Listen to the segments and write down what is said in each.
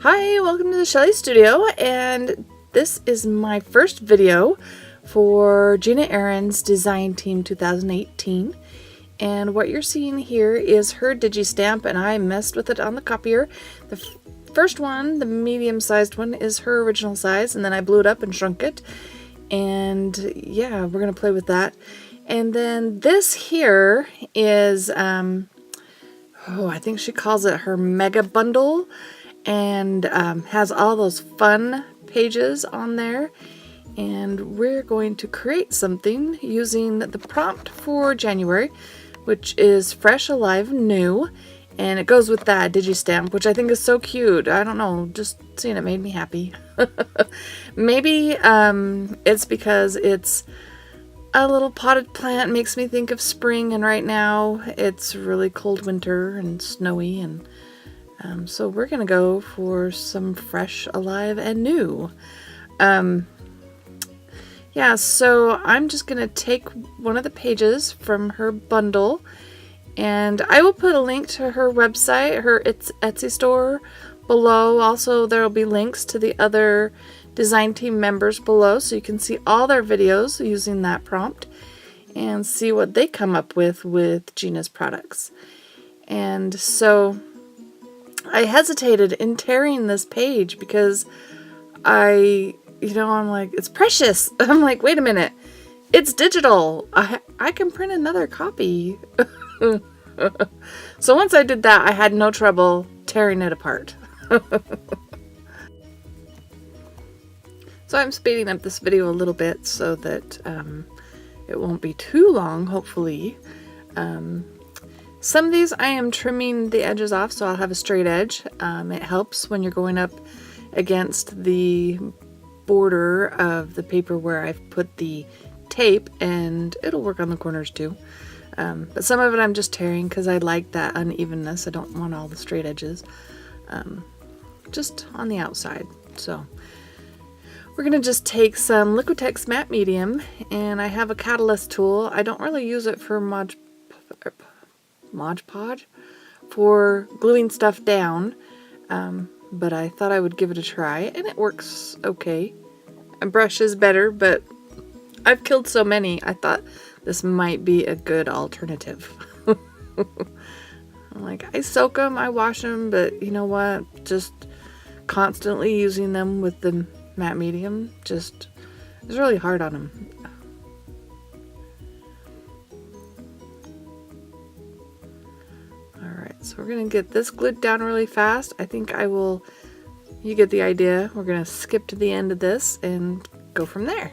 Hi, welcome to the Shelley Studio, and this is my first video for Gina Aaron's Design Team 2018. And what you're seeing here is her digi-stamp, and I messed with it on the copier. The first one, the medium-sized one, is her original size, and then I blew it up and shrunk it. And yeah, we're going to play with that. And then this here is, I think she calls it her Mega Bundle, and has all those fun pages on there. And we're going to create something using the prompt for January, which is Fresh, Alive, New. And it goes with that digi-stamp, which I think is so cute. I don't know, just seeing it made me happy. Maybe it's because it's a little potted plant, makes me think of spring, and right now it's really cold winter and snowy, and so we're gonna go for some fresh, alive, and new. Yeah, so I'm just gonna take one of the pages from her bundle, and I will put a link to her website, her Etsy store below. Also, there will be links to the other design team members below, so you can see all their videos using that prompt and see what they come up with Gina's products. And so I hesitated in tearing this page because I'm like, it's precious. I'm like, wait a minute, it's digital. I can print another copy. So once I did that, I had no trouble tearing it apart. So I'm speeding up this video a little bit so that it won't be too long, hopefully. Some of these I am trimming the edges off so I'll have a straight edge. It helps when you're going up against the border of the paper where I've put the tape, and it'll work on the corners too. But some of it I'm just tearing because I like that unevenness. I don't want all the straight edges, just on the outside. So we're going to just take some Liquitex matte medium, and I have a catalyst tool. I don't really use it for Mod Podge for gluing stuff down, but I thought I would give it a try, and it works okay. A brush is better, but I've killed so many, I thought this might be a good alternative. I'm like, I soak them, I wash them, but you know what? Just constantly using them with the matte medium just is really hard on them. Alright, so we're going to get this glued down really fast. I think you get the idea. We're going to skip to the end of this and go from there.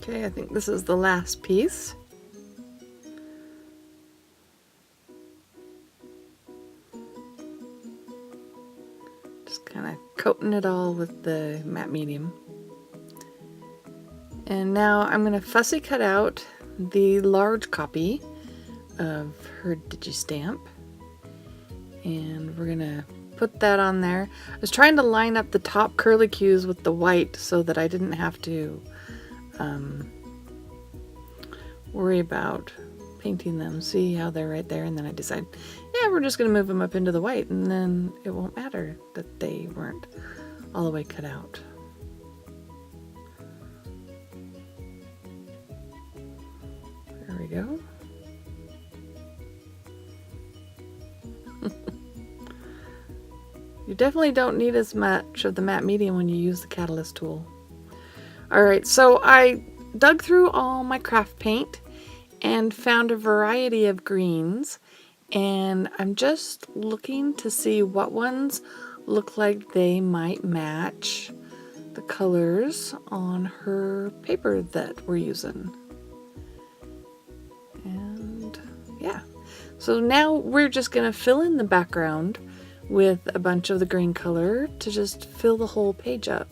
Okay, I think this is the last piece. Just kind of coating it all with the matte medium. And now I'm going to fussy cut out the large copy of her digi-stamp. And we're going to put that on there. I was trying to line up the top curlicues with the white so that I didn't have to worry about painting them. See how they're right there, and then I decide, yeah, we're just going to move them up into the white, and then it won't matter that they weren't all the way cut out. There we go. You definitely don't need as much of the matte medium when you use the catalyst tool. Alright, so I dug through all my craft paint and found a variety of greens, and I'm just looking to see what ones look like they might match the colors on her paper that we're using. And yeah, so now we're just going to fill in the background with a bunch of the green color to just fill the whole page up.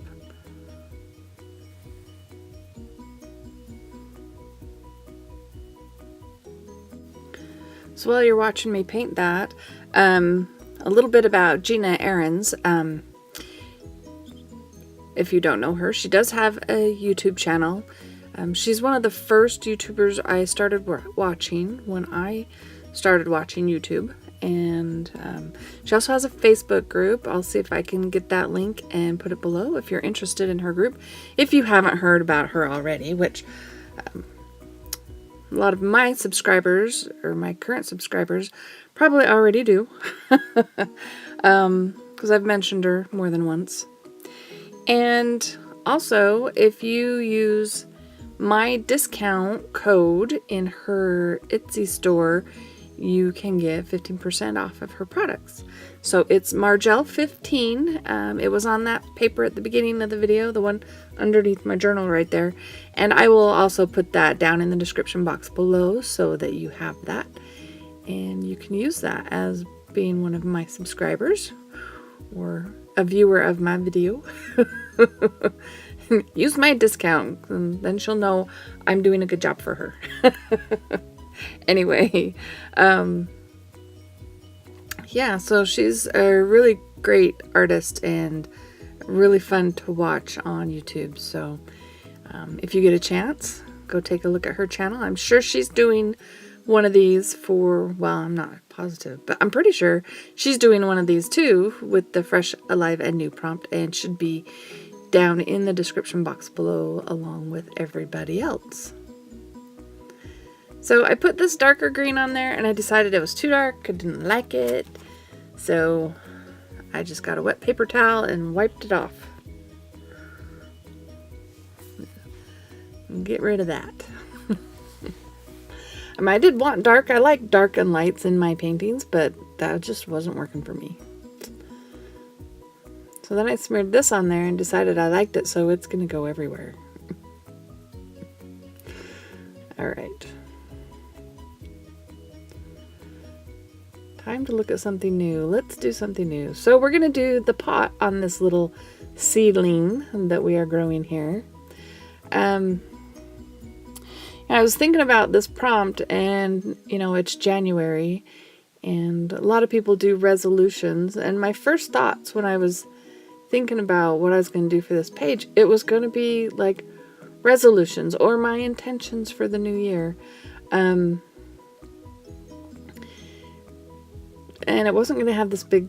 So while you're watching me paint that, a little bit about Gina Aaron's. if you don't know her. She does have a YouTube channel. She's one of the first YouTubers I started watching when I started watching YouTube. And she also has a Facebook group. I'll see if I can get that link and put it below if you're interested in her group. If you haven't heard about her already, which a lot of my subscribers, or my current subscribers, probably already do. Because I've mentioned her more than once. And also, if you use my discount code in her Etsy store, you can get 15% off of her products. So it's Margel 15. It was on that paper at the beginning of the video, the one underneath my journal right there. And I will also put that down in the description box below so that you have that. And you can use that as being one of my subscribers or a viewer of my video. Use my discount, and then she'll know I'm doing a good job for her. Anyway, yeah, so she's a really great artist and really fun to watch on YouTube. So if you get a chance, go take a look at her channel. I'm sure she's doing one of these for, well, I'm not positive, but I'm pretty sure she's doing one of these too with the Fresh, Alive, and New prompt, and should be down in the description box below along with everybody else. So I put this darker green on there and I decided it was too dark. I didn't like it. So I just got a wet paper towel and wiped it off. And get rid of that. I did want dark. I like dark and lights in my paintings, but that just wasn't working for me. So then I smeared this on there and decided I liked it, so it's going to go everywhere. Alright. Time to look at something new. Let's do something new. So we're going to do the pot on this little seedling that we are growing here. I was thinking about this prompt, and you know, it's January and a lot of people do resolutions, and my first thoughts when I was thinking about what I was going to do for this page, it was going to be like resolutions or my intentions for the new year. And it wasn't going to have this big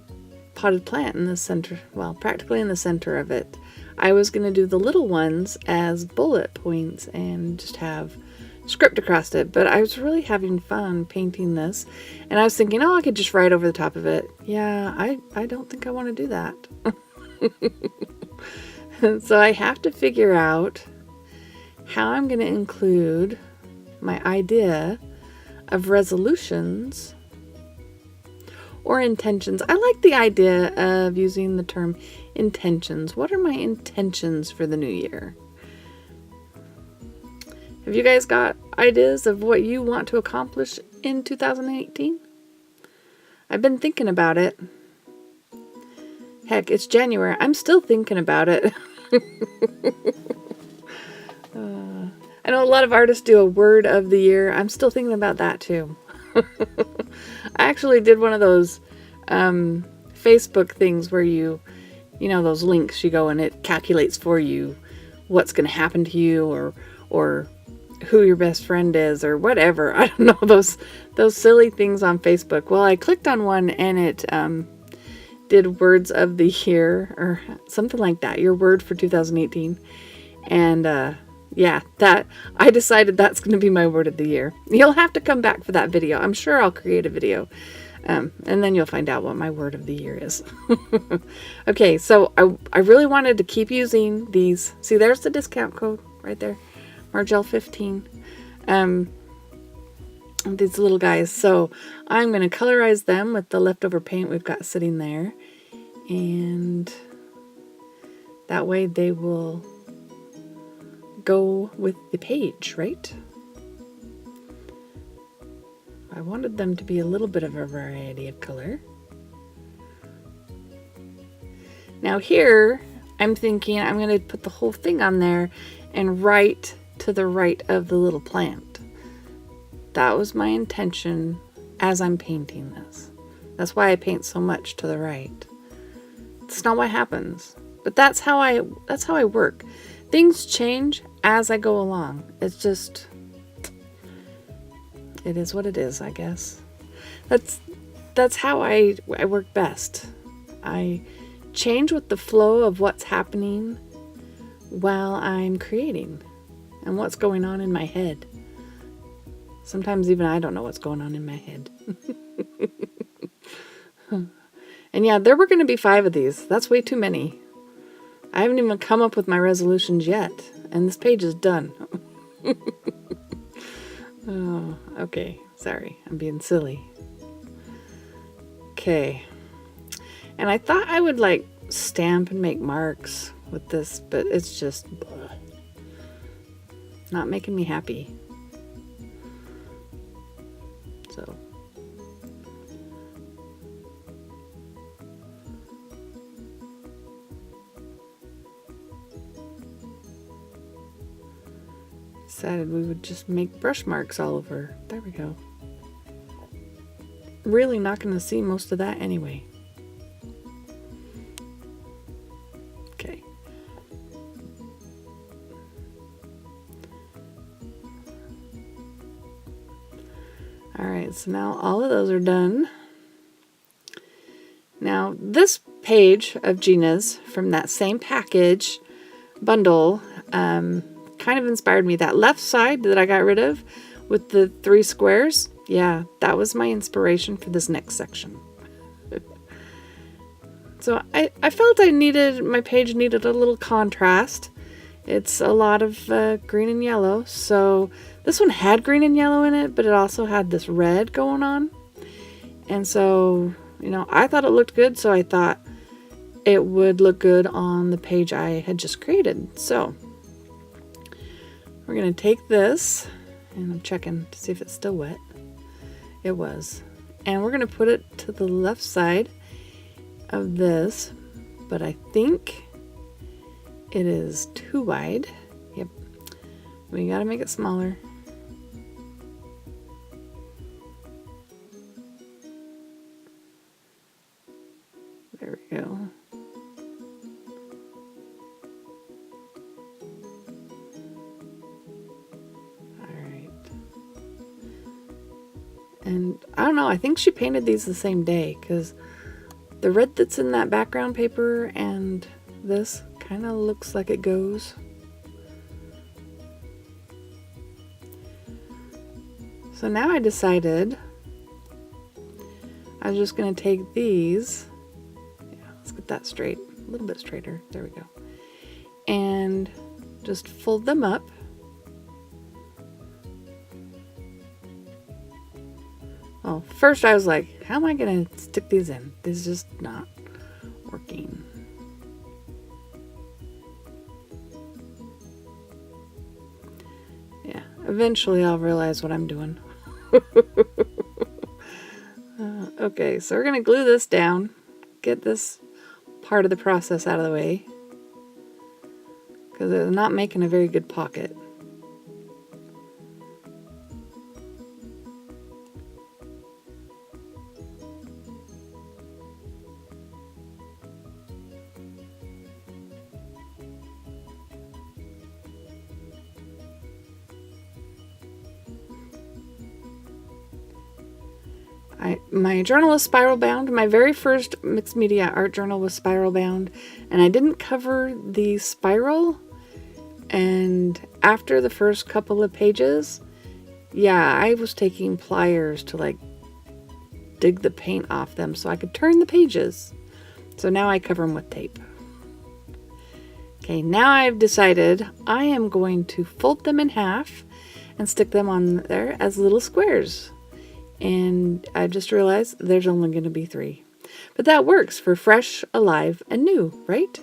potted plant in the center, well, practically in the center of it. I was going to do the little ones as bullet points and just have script across it, but I was really having fun painting this, and I was thinking, oh, I could just write over the top of it. Yeah, I don't think I want to do that. So I have to figure out how I'm going to include my idea of resolutions or intentions. I like the idea of using the term intentions. What are my intentions for the new year? Have you guys got ideas of what you want to accomplish in 2018? I've been thinking about it. Heck, it's January. I'm still thinking about it. I know a lot of artists do a word of the year. I'm still thinking about that too. I actually did one of those Facebook things where you know, those links you go and it calculates for you what's going to happen to you, or who your best friend is, or whatever. I don't know, those silly things on Facebook. Well, I clicked on one and it did words of the year or something like that, your word for 2018. And yeah, that I decided that's going to be my word of the year. You'll have to come back for that video. I'm sure I'll create a video. And then you'll find out what my word of the year is. Okay, so I really wanted to keep using these. See, there's the discount code right there. Margel 15. These little guys. So I'm going to colorize them with the leftover paint we've got sitting there. And that way they will go with the page, right? I wanted them to be a little bit of a variety of color. Now here, I'm thinking I'm going to put the whole thing on there and right to the right of the little plant. That was my intention as I'm painting this. That's why I paint so much to the right. It's not what happens. But that's how I work. Things change as I go along. It's just, it is what it is, I guess. That's how I work best. I change with the flow of what's happening while I'm creating and what's going on in my head. Sometimes even I don't know what's going on in my head. And yeah, there were going to be 5 of these. That's way too many. I haven't even come up with my resolutions yet, and this page is done. Oh, okay. Sorry, I'm being silly. Okay. And I thought I would like stamp and make marks with this, but it's just not making me happy. So decided we would just make brush marks all over. There we go. Really not going to see most of that anyway. Okay. Alright, so now all of those are done. Now this page of Gina's from that same package bundle kind of inspired me. That left side that I got rid of with the 3 squares, yeah, that was my inspiration for this next section. So I felt my page needed a little contrast. It's a lot of green and yellow. So this one had green and yellow in it, but it also had this red going on. And so, you know, I thought it looked good, so I thought it would look good on the page I had just created. So we're going to take this, and I'm checking to see if it's still wet. It was. And we're going to put it to the left side of this, but I think it is too wide. Yep. We got to make it smaller. There we go. And I don't know, I think she painted these the same day, because the red that's in that background paper and this kind of looks like it goes. So now I decided I was just going to take these. Yeah, let's get that straight, a little bit straighter. There we go. And just fold them up. Oh, first I was like, how am I going to stick these in? This is just not working. Yeah, eventually I'll realize what I'm doing. Okay, so we're going to glue this down, get this part of the process out of the way, because it's not making a very good pocket. My journal is spiral bound. My very first mixed media art journal was spiral bound, and I didn't cover the spiral. And after the first couple of pages, yeah, I was taking pliers to like dig the paint off them so I could turn the pages. So now I cover them with tape. Okay, now I've decided I am going to fold them in half and stick them on there as little squares. And I just realized there's only going to be 3. But that works for fresh, alive, and new, right?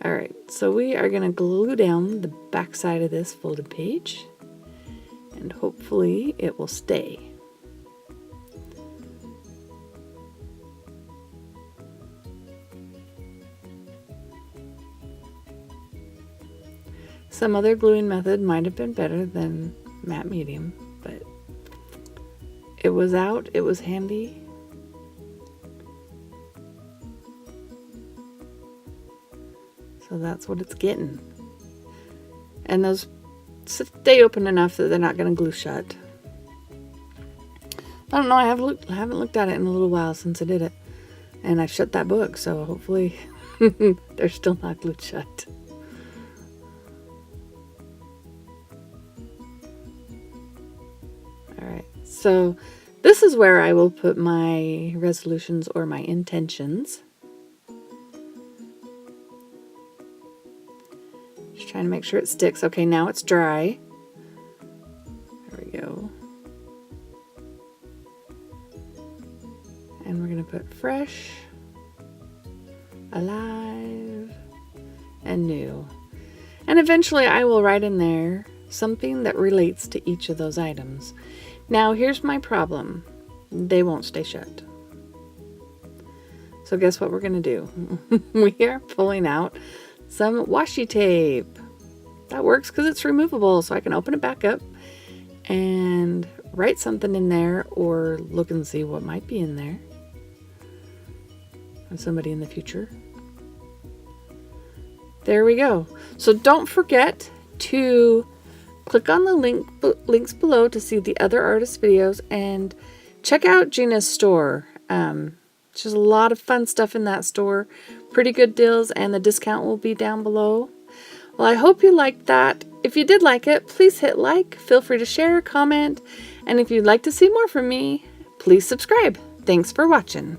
Alright, so we are going to glue down the back side of this folded page. And hopefully it will stay. Some other gluing method might have been better than matte medium, but it was out, it was handy. So that's what it's getting. And those stay open enough that they're not going to glue shut. I don't know, I haven't looked at it in a little while since I did it. And I shut that book, so hopefully they're still not glued shut. Alright, so this is where I will put my resolutions or my intentions. Just trying to make sure it sticks. Okay, now it's dry. There we go. And we're going to put fresh, alive, and new. And eventually I will write in there something that relates to each of those items. Now here's my problem. They won't stay shut. So guess what we're going to do? We are pulling out some washi tape. That works because it's removable, so I can open it back up and write something in there or look and see what might be in there. And somebody in the future. There we go. So don't forget to click on the links below to see the other artist videos and check out Gina's store. There's a lot of fun stuff in that store. Pretty good deals, and the discount will be down below. Well, I hope you liked that. If you did like it, please hit like. Feel free to share, comment, and if you'd like to see more from me, please subscribe. Thanks for watching.